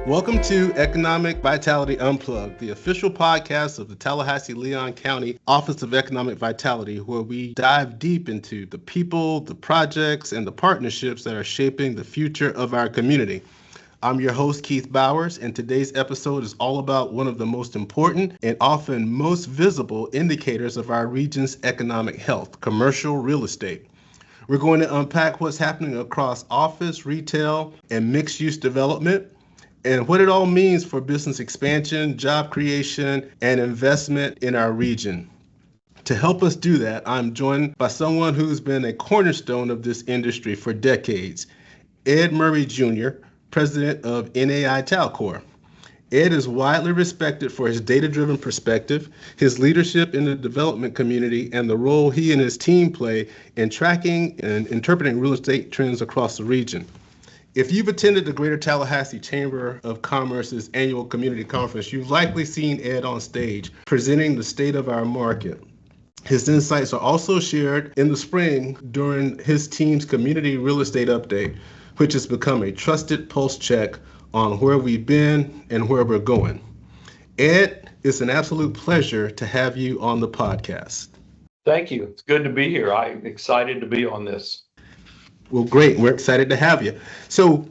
Welcome to Economic Vitality Unplugged, the official podcast of the Tallahassee-Leon County Office of Economic Vitality, where we dive deep into the people, the projects, and the partnerships that are shaping the future of our community. I'm your host, Keith Bowers, and today's episode is all about one of the most important and often most visible indicators of our region's economic health, commercial real estate. We're going to unpack what's happening across office, retail, and mixed-use development, and what it all means for business expansion, job creation, and investment in our region. To help us do that, I'm joined by someone who's been a cornerstone of this industry for decades, Ed Murray Jr., president of NAI TALCOR. Ed is widely respected for his data-driven perspective, his leadership in the development community, and the role he and his team play in tracking and interpreting real estate trends across the region. If you've attended the Greater Tallahassee Chamber of Commerce's annual community conference, you've likely seen Ed on stage presenting the state of our market. His insights are also shared in the spring during his team's community real estate update, which has become a trusted pulse check on where we've been and where we're going. Ed, it's an absolute pleasure to have you on the podcast. Thank you. It's good to be here. I'm excited to be on this. Well, great. We're excited to have you. So,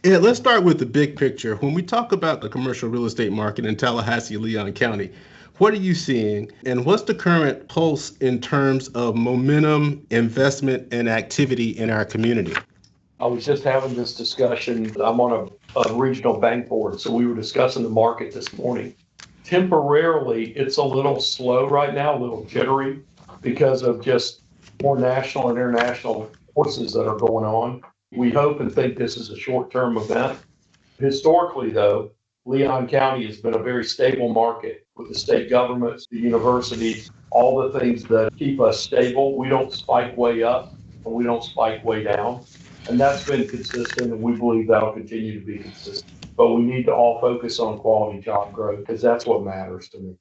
Ed, let's start with the big picture. When we talk about the commercial real estate market in Tallahassee-Leon County, what are you seeing, and what's the current pulse in terms of momentum, investment, and activity in our community? I was just having this discussion. I'm on a regional bank board, so we were discussing the market this morning. Temporarily, it's a little slow right now, a little jittery, because of just more national and international forces that are going on. We hope and think this is a short-term event. Historically, though, Leon County has been a very stable market with the state governments, the universities, all the things that keep us stable. We don't spike way up and we don't spike way down. And that's been consistent, and we believe that'll continue to be consistent. But we need to all focus on quality job growth because that's what matters to me.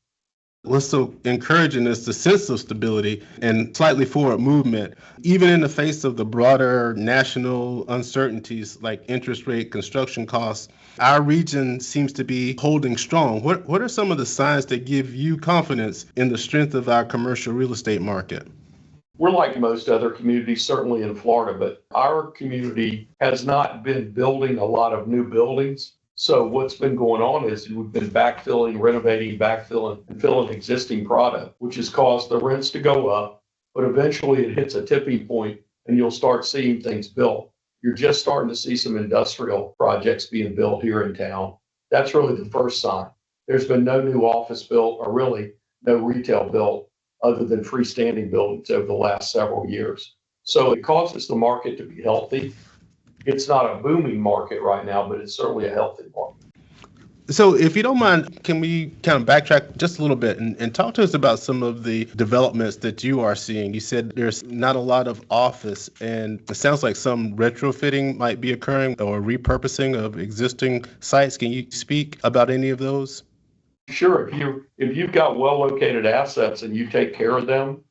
What's so encouraging is the sense of stability and slightly forward movement, even in the face of the broader national uncertainties like interest rate, construction costs. Our region seems to be holding strong. What are some of the signs that give you confidence in the strength of our commercial real estate market? We're like most other communities, certainly in Florida, but our community has not been building a lot of new buildings. So what's been going on is we've been backfilling, renovating, backfilling, and filling existing product, which has caused the rents to go up. But eventually it hits a tipping point and you'll start seeing things built. You're just starting to see some industrial projects being built here in town. That's really the first sign. There's been no new office built or really no retail built other than freestanding buildings over the last several years. So it causes the market to be healthy. It's not a booming market right now, but it's certainly a healthy market. So if you don't mind, can we kind of backtrack just a little bit and talk to us about some of the developments that you are seeing? You said there's not a lot of office, and it sounds like some retrofitting might be occurring or repurposing of existing sites. Can you speak about any of those? Sure. If you've got well-located assets and you take care of them,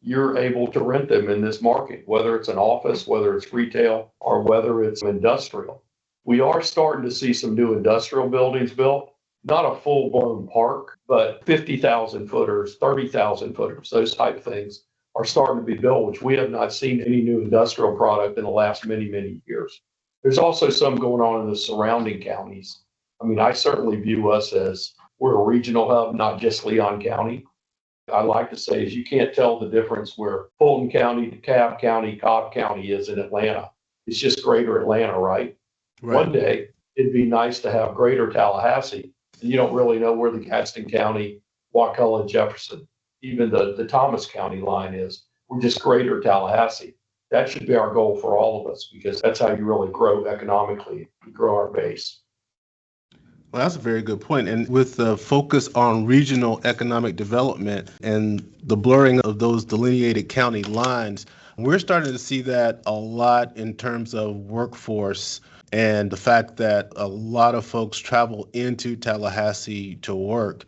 you're able to rent them in this market, whether it's an office, whether it's retail, or whether it's industrial. We are starting to see some new industrial buildings built, not a full-blown park, but 50,000 footers, 30,000 footers, those type of things are starting to be built, which we have not seen any new industrial product in the last many, many years. There's also some going on in the surrounding counties. I mean, I certainly view us as we're a regional hub, not just Leon County. I like to say is you can't tell the difference where Fulton County, DeKalb County, Cobb County is in Atlanta. It's just greater Atlanta, right? One day, it'd be nice to have greater Tallahassee. And you don't really know where the Gadsden County, Wakulla, Jefferson, even the Thomas County line is. We're just greater Tallahassee. That should be our goal for all of us because that's how you really grow economically, you grow our base. Well, that's a very good point. And with the focus on regional economic development and the blurring of those delineated county lines, we're starting to see that a lot in terms of workforce and the fact that a lot of folks travel into Tallahassee to work,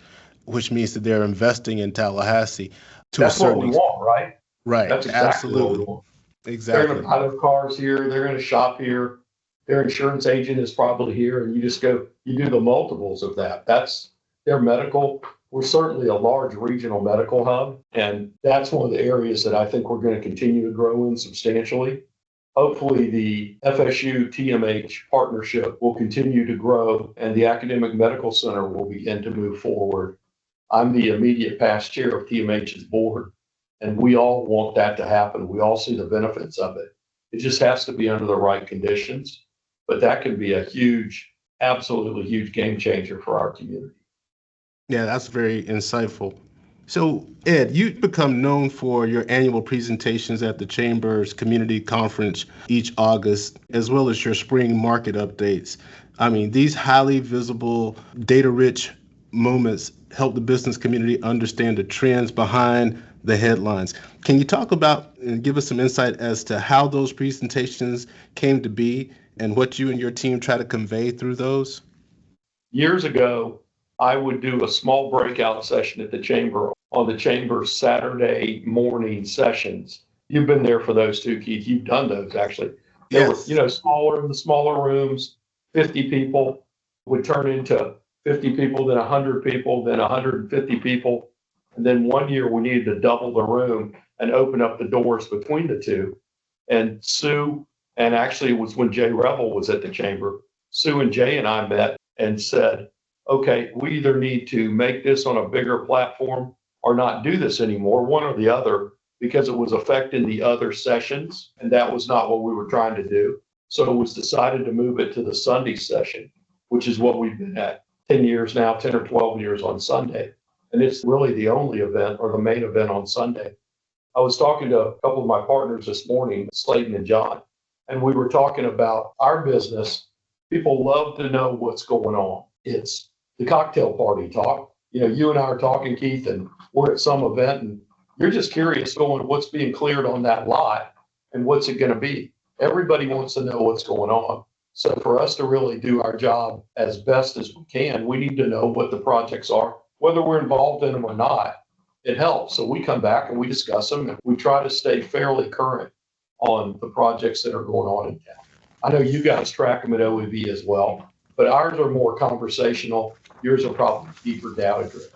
which means that they're investing in Tallahassee to That's a certain what we want, right? Right. That's exactly Absolutely. what we want. Exactly. They're going to buy their cars here. They're going to shop here. their insurance agent is probably here, and you just go, you do the multiples of that. That's their medical. We're certainly a large regional medical hub, and that's one of the areas that I think we're going to continue to grow in substantially. Hopefully, the FSU TMH partnership will continue to grow, and the Academic Medical Center will begin to move forward. I'm the immediate past chair of TMH's board, and we all want that to happen. We all see the benefits of it. It just has to be under the right conditions, but that can be a huge, absolutely huge game changer for our community. Yeah, that's very insightful. So, Ed, you've become known for your annual presentations at the Chamber's Community Conference each August, as well as your spring market updates. I mean, these highly visible, data-rich moments help the business community understand the trends behind the headlines. Can you talk about and give us some insight as to how those presentations came to be and what you and your team try to convey through those? Years ago, I would do a small breakout session at the Chamber on the Chamber's Saturday morning sessions. You've been there for those too, Keith. You've done those actually. They were, smaller in the smaller rooms, 50 people would turn into 50 people, then 100 people, then 150 people. And then one year we needed to double the room and open up the doors between the two. And Sue, and actually it was when Jay Revel was at the Chamber, Sue and Jay and I met and said, okay, we either need to make this on a bigger platform or not do this anymore, one or the other, because it was affecting the other sessions. And that was not what we were trying to do. So it was decided to move it to the Sunday session, which is what we've been at 10 years now, 10 or 12 years on Sunday. And it's really the only event or the main event on Sunday. I was talking to a couple of my partners this morning, Slayton and John, and we were talking about our business. People love to know what's going on. It's the cocktail party talk. You and I are talking, Keith, and we're at some event and you're just curious going, what's being cleared on that lot and what's it going to be? Everybody wants to know what's going on. So for us to really do our job as best as we can, we need to know what the projects are, whether we're involved in them or not. It helps. So we come back and we discuss them and we try to stay fairly current on the projects that are going on in town. I know you guys track them at OEV as well, but ours are more conversational. Yours are probably deeper data driven.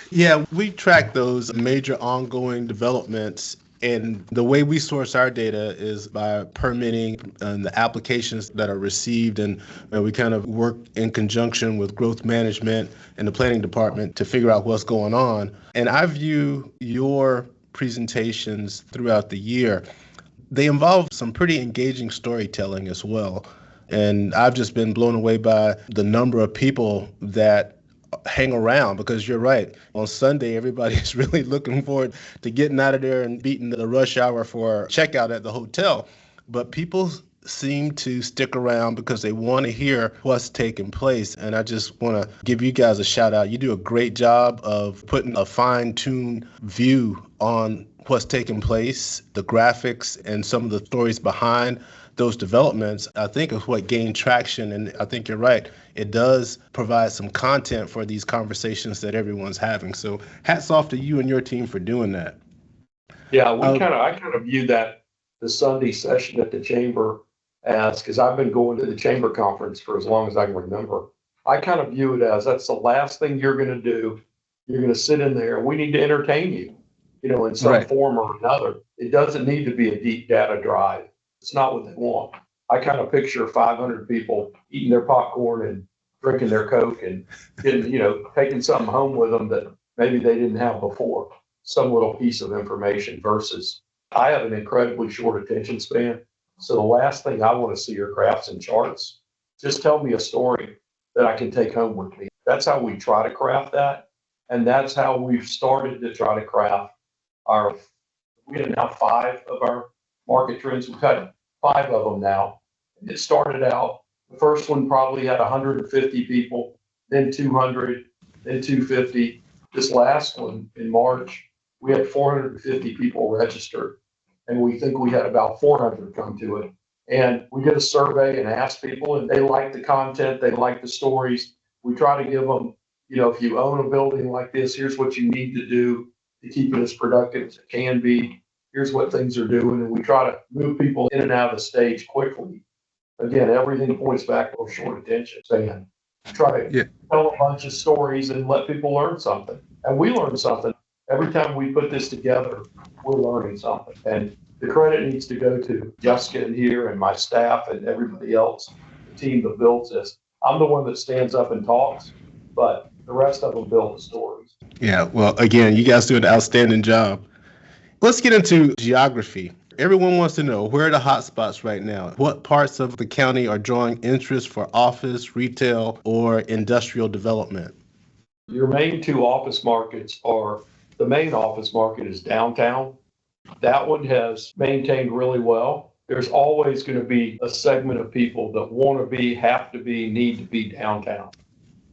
Yeah, we track those major ongoing developments, and the way we source our data is by permitting and the applications that are received, and we kind of work in conjunction with growth management and the planning department to figure out what's going on. And I view your presentations throughout the year, they involve some pretty engaging storytelling as well. And I've just been blown away by the number of people that hang around, because you're right. On Sunday, everybody is really looking forward to getting out of there and beating the rush hour for checkout at the hotel. But people seem to stick around because they want to hear what's taking place. And I just want to give you guys a shout out. You do a great job of putting a fine-tuned view on what's taking place, the graphics and some of the stories behind those developments. I think is what gained traction. And I think you're right. It does provide some content for these conversations that everyone's having. So hats off to you and your team for doing that. Yeah, I kind of view that the Sunday session at the Chamber as, because I've been going to the Chamber conference for as long as I can remember. I kind of view it as that's the last thing you're going to do. You're going to sit in there and we need to entertain you, in some form or another. It doesn't need to be a deep data drive. It's not what they want. I kind of picture 500 people eating their popcorn and drinking their Coke and getting, taking something home with them that maybe they didn't have before, some little piece of information versus I have an incredibly short attention span. So the last thing I want to see are graphs and charts. Just tell me a story that I can take home with me. That's how we try to craft that. And that's how we've started to try to craft we have now 5 of our market trends. We've had 5 of them now. It started out, the first one probably had 150 people, then 200, then 250. This last one in March, we had 450 people registered, and we think we had about 400 come to it. And we did a survey and asked people, and they like the content, they like the stories. We try to give them, if you own a building like this, here's what you need to do to keep it as productive as it can be. Here's what things are doing. And we try to move people in and out of the stage quickly. Again, everything points back to a short attention span. Try to Yeah. tell a bunch of stories and let people learn something. And we learn something. Every time we put this together, we're learning something. And the credit needs to go to Jessica in here and my staff and everybody else, the team that builds this. I'm the one that stands up and talks, but the rest of them build the stories. Yeah. Well, again, you guys do an outstanding job. Let's get into geography. Everyone wants to know, where are the hot spots right now? What parts of the county are drawing interest for office, retail, or industrial development? Your main two office markets are, the main office market is downtown. That one has maintained really well. There's always going to be a segment of people that want to be, have to be, need to be downtown.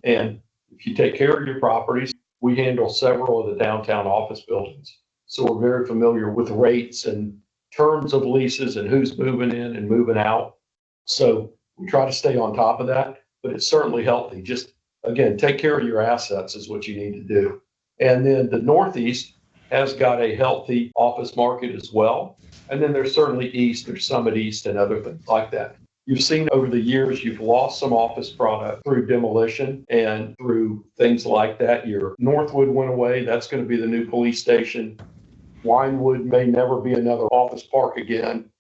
And if you take care of your properties, we handle several of the downtown office buildings. So we're very familiar with rates and terms of leases and who's moving in and moving out. So we try to stay on top of that, but it's certainly healthy. Just again, take care of your assets is what you need to do. And then the Northeast has got a healthy office market as well. And then there's certainly East, there's Summit East and other things like that. You've seen over the years, you've lost some office product through demolition and through things like that. Your Northwood went away. That's going to be the new police station. Winewood may never be another office park again.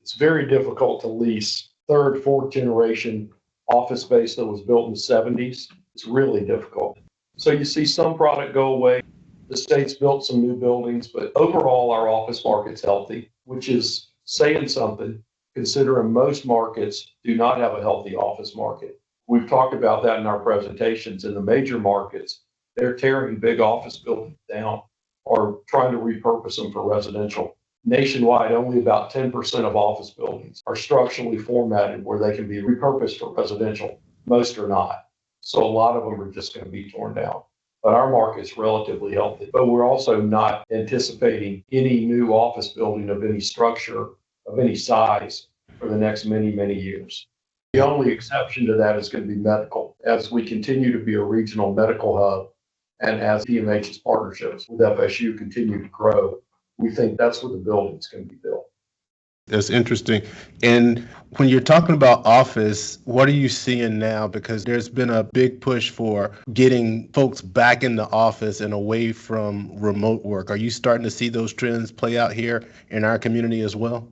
It's very difficult to lease third, fourth generation office space that was built in the 70s. It's really difficult. So you see some product go away. The state's built some new buildings, but overall our office market's healthy, which is saying something, considering most markets do not have a healthy office market. We've talked about that in our presentations. In the major markets, they're tearing big office buildings down or trying to repurpose them for residential. Nationwide, only about 10% of office buildings are structurally formatted where they can be repurposed for residential. Most are not. So a lot of them are just going to be torn down. But our market's relatively healthy. But we're also not anticipating any new office building of any structure, of any size for the next many, many years. The only exception to that is going to be medical. As we continue to be a regional medical hub and as DMH's partnerships with FSU continue to grow, we think that's where the building's going to be built. That's interesting. And when you're talking about office, what are you seeing now? Because there's been a big push for getting folks back in the office and away from remote work. Are you starting to see those trends play out here in our community as well?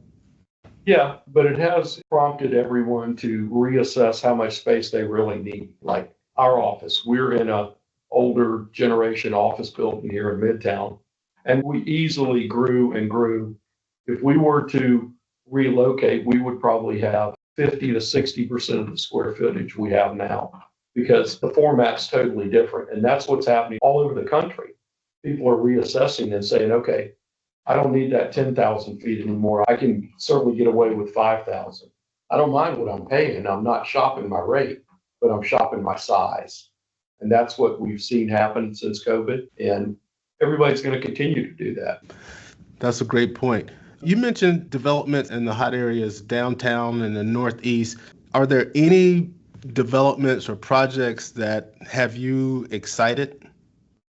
Yeah, but it has prompted everyone to reassess how much space they really need. Like our office, we're in a older generation office building here in Midtown, and we easily grew and grew. If we were to relocate, we would probably have 50 to 60% of the square footage we have now because the format's totally different. And that's what's happening all over the country. People are reassessing and saying, okay, I don't need that 10,000 feet anymore. I can certainly get away with 5,000. I don't mind what I'm paying. I'm not shopping my rate, but I'm shopping my size. And that's what we've seen happen since COVID. And everybody's going to continue to do that. That's a great point. You mentioned development in the hot areas downtown and the Northeast. Are there any developments or projects that have you excited?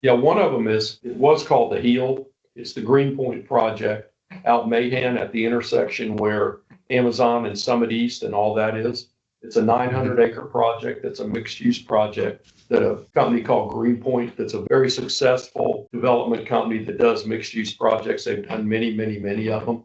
Yeah, one of them is, it was called the HEAL. It's the Greenpoint project out Mahan at the intersection where Amazon and Summit East and all that is. It's a 900-acre project that's a mixed-use project that a company called Greenpoint, that's a very successful development company that does mixed-use projects. They've done many, many, many of them.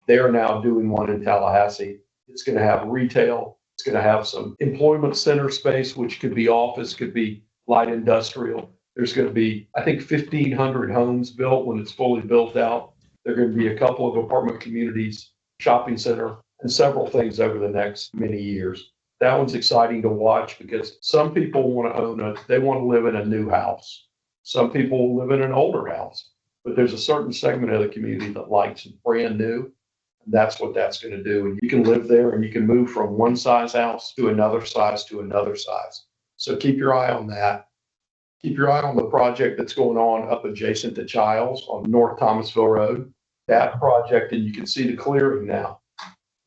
They are now doing one in Tallahassee. It's going to have retail. It's going to have some employment center space, which could be office, could be light industrial. There's going to be, I think, 1,500 homes built when it's fully built out. There are going to be a couple of apartment communities, shopping center, and several things over the next many years. That one's exciting to watch because some people want to they want to live in a new house. Some people live in an older house, but there's a certain segment of the community that likes brand new. And that's what that's going to do. And you can live there and you can move from one size house to another size to another size. So keep your eye on that. Keep your eye on the project that's going on up adjacent to Childs on North Thomasville Road. That project, and you can see the clearing now.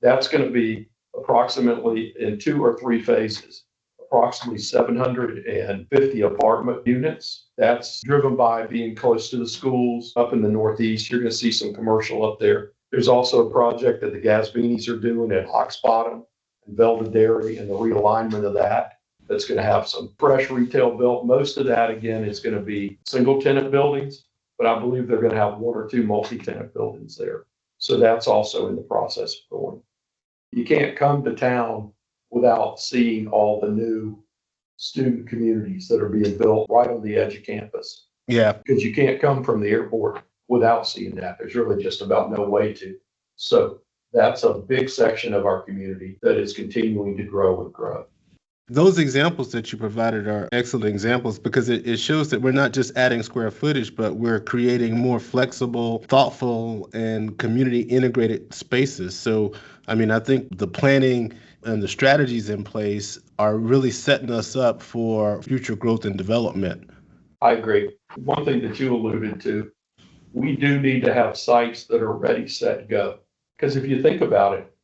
That's going to be approximately in 2 or 3 phases, approximately 750 apartment units. That's driven by being close to the schools up in the Northeast. You're going to see some commercial up there. There's also a project that the Gasbinis are doing at Hawks Bottom, Velda Dairy and the realignment of that. That's going to have some fresh retail built. Most of that, again, is going to be single tenant buildings, but I believe they're going to have one or two multi-tenant buildings there. So that's also in the process of going. You can't come to town without seeing all the new student communities that are being built right on the edge of campus. Yeah. Because you can't come from the airport without seeing that. There's really just about no way to. So that's a big section of our community that is continuing to grow and grow. Those examples that you provided are excellent examples because it shows that we're not just adding square footage, but we're creating more flexible, thoughtful, and community integrated spaces. So, I mean, I think the planning and the strategies in place are really setting us up for future growth and development. I agree. One thing that you alluded to, we do need to have sites that are ready, set, go. Because if you think about it,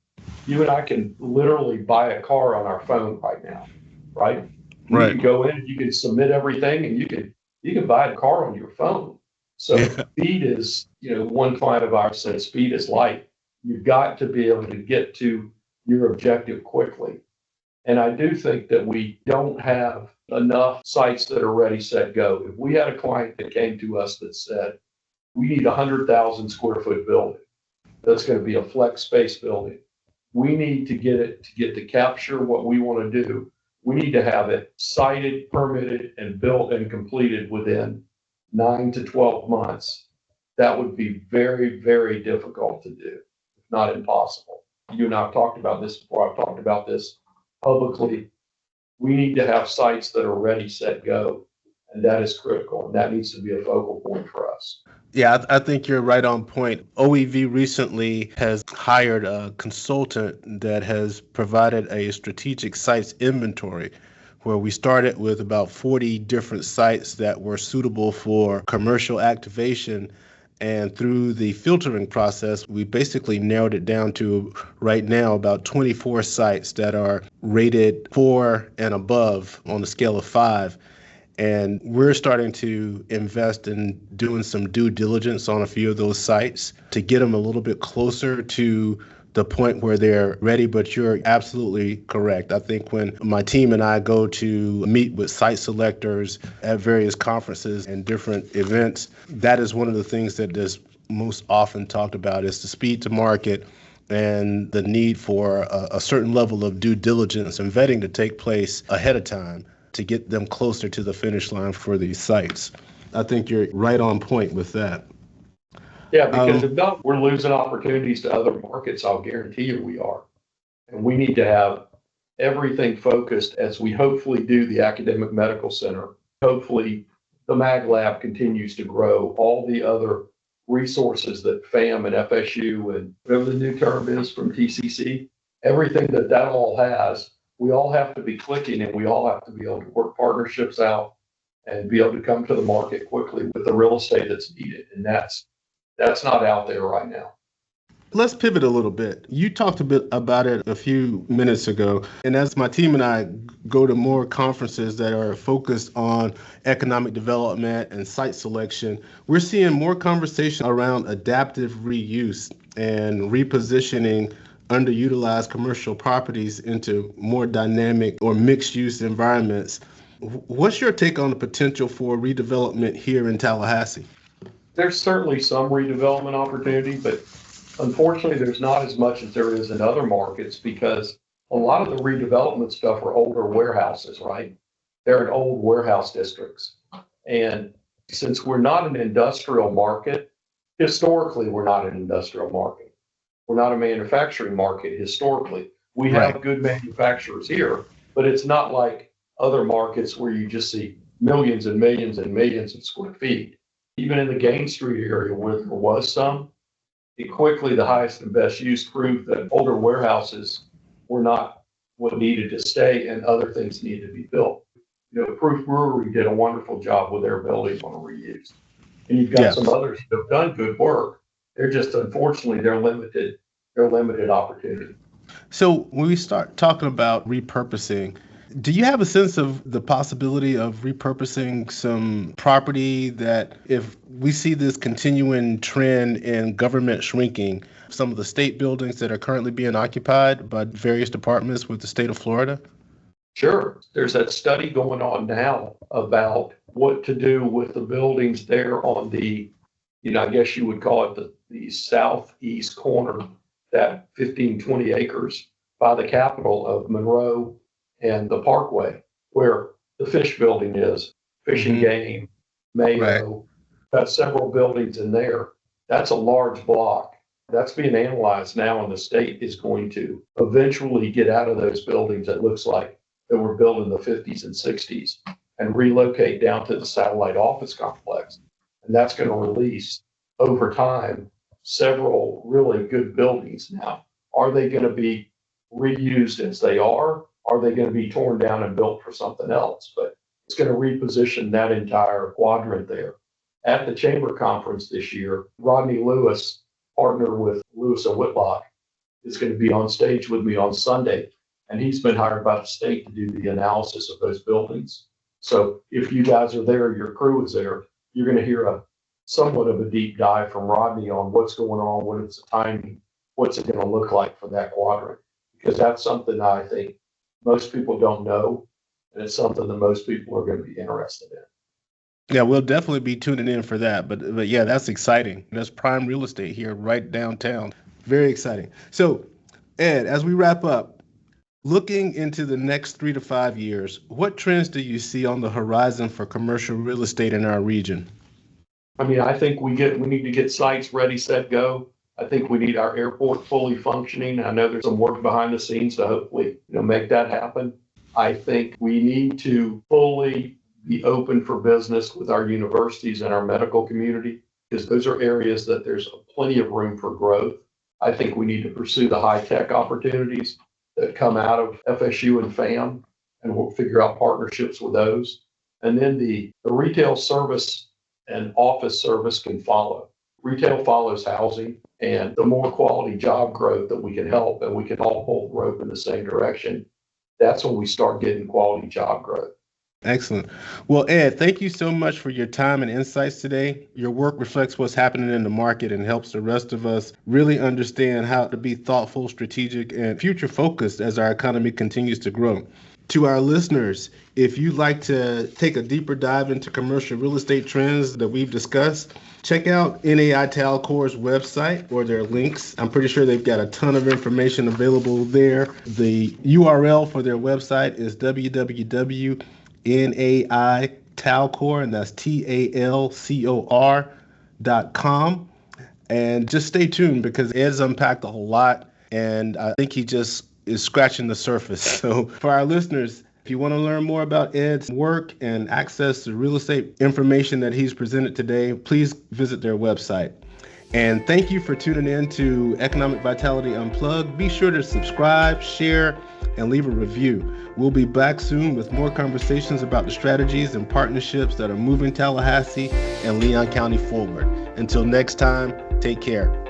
you and I can literally buy a car on our phone right now, right? Right. You can go in, you can submit everything, and you can buy a car on your phone. So speed is, one client of ours said speed is light. You've got to be able to get to your objective quickly. And I do think that we don't have enough sites that are ready, set, go. If we had a client that came to us that said, we need a 100,000 square foot building, that's going to be a flex space building. We need to get to capture what we want to do. We need to have it sited, permitted, and built and completed within 9 to 12 months. That would be very, very difficult to do, if not impossible. You and I have talked about this before. I've talked about this publicly. We need to have sites that are ready, set, go. And that is critical. And that needs to be a focal point for us. Yeah, I think you're right on point. OEV recently has hired a consultant that has provided a strategic sites inventory where we started with about 40 different sites that were suitable for commercial activation. And through the filtering process, we basically narrowed it down to right now about 24 sites that are rated 4 and above on a scale of 5. And we're starting to invest in doing some due diligence on a few of those sites to get them a little bit closer to the point where they're ready. But you're absolutely correct. I think when my team and I go to meet with site selectors at various conferences and different events, that is one of the things that is most often talked about is the speed to market and the need for a certain level of due diligence and vetting to take place ahead of time to get them closer to the finish line for these sites. I think you're right on point with that. Yeah, because if not, we're losing opportunities to other markets. I'll guarantee you we are. And we need to have everything focused as we hopefully do the academic medical center. Hopefully the Mag Lab continues to grow. All the other resources that FAM and FSU and whatever the new term is from TCC, everything that all has, we all have to be clicking and we all have to be able to work partnerships out and be able to come to the market quickly with the real estate that's needed. And that's not out there right now. Let's pivot a little bit. You talked a bit about it a few minutes ago. And as my team and I go to more conferences that are focused on economic development and site selection, we're seeing more conversation around adaptive reuse and repositioning underutilized commercial properties into more dynamic or mixed use environments. What's your take on the potential for redevelopment here in Tallahassee? There's certainly some redevelopment opportunity, but unfortunately there's not as much as there is in other markets because a lot of the redevelopment stuff are older warehouses, right? They're in old warehouse districts. And since we're not an industrial market, historically we're not an industrial market. We're not a manufacturing market historically. We have good manufacturers here, but it's not like other markets where you just see millions and millions and millions of square feet. Even in the Gain Street area where there was some, it quickly, the highest and best use proved that older warehouses were not what needed to stay and other things needed to be built. Proof Brewery did a wonderful job with their building on reuse. And you've got some others that have done good work. They're just, unfortunately, they're limited opportunity. So when we start talking about repurposing, Do you have a sense of the possibility of repurposing some property that if we see this continuing trend in government shrinking, some of the state buildings that are currently being occupied by various departments with the state of Florida? Sure. There's that study going on now about what to do with the buildings there on the, I guess you would call it the southeast corner, that 15, 20 acres by the capital of Monroe and the Parkway, where the fish building is, Fish and Game, Right. Mayo, got several buildings in there. That's a large block. That's being analyzed now, and the state is going to eventually get out of those buildings, it looks like, that were built in the 50s and 60s and relocate down to the satellite office complex. And that's going to release, over time, several really good buildings. Now, are they going to be reused as they are? Are they going to be torn down and built for something else? But it's going to reposition that entire quadrant there. At the chamber conference this year, Rodney Lewis, partner with Lewis and Whitlock, is going to be on stage with me on Sunday. And he's been hired by the state to do the analysis of those buildings. So if you guys are there, your crew is there, you're going to hear somewhat of a deep dive from Rodney on what's going on, what it's the timing, what's it going to look like for that quadrant. Because that's something I think most people don't know, and it's something that most people are going to be interested in. Yeah, we'll definitely be tuning in for that. But yeah, that's exciting. That's prime real estate here right downtown. Very exciting. So, Ed, as we wrap up, looking into the next 3 to 5 years, what trends do you see on the horizon for commercial real estate in our region? I mean, I think we need to get sites ready, set, go. I think we need our airport fully functioning. I know there's some work behind the scenes to hopefully, make that happen. I think we need to fully be open for business with our universities and our medical community, because those are areas that there's plenty of room for growth. I think we need to pursue the high-tech opportunities that come out of FSU and FAM, and we'll figure out partnerships with those. And then the retail service and office service can follow. Retail follows housing, and the more quality job growth that we can help, and we can all pull the rope in the same direction, that's when we start getting quality job growth. Excellent. Well, Ed, thank you so much for your time and insights today. Your work reflects what's happening in the market and helps the rest of us really understand how to be thoughtful, strategic, and future focused as our economy continues to grow. To our listeners, if you'd like to take a deeper dive into commercial real estate trends that we've discussed, check out NAI TALCOR's website or their links. I'm pretty sure they've got a ton of information available there. The URL for their website is www.NAI TALCOR, and that's TALCOR.com. And just stay tuned, because Ed's unpacked a whole lot, and I think he just is scratching the surface. So for our listeners, if you want to learn more about Ed's work and access to real estate information that he's presented today, please visit their website. And thank you for tuning in to Economic Vitality Unplugged. Be sure to subscribe, share, and leave a review. We'll be back soon with more conversations about the strategies and partnerships that are moving Tallahassee and Leon County forward. Until next time, take care.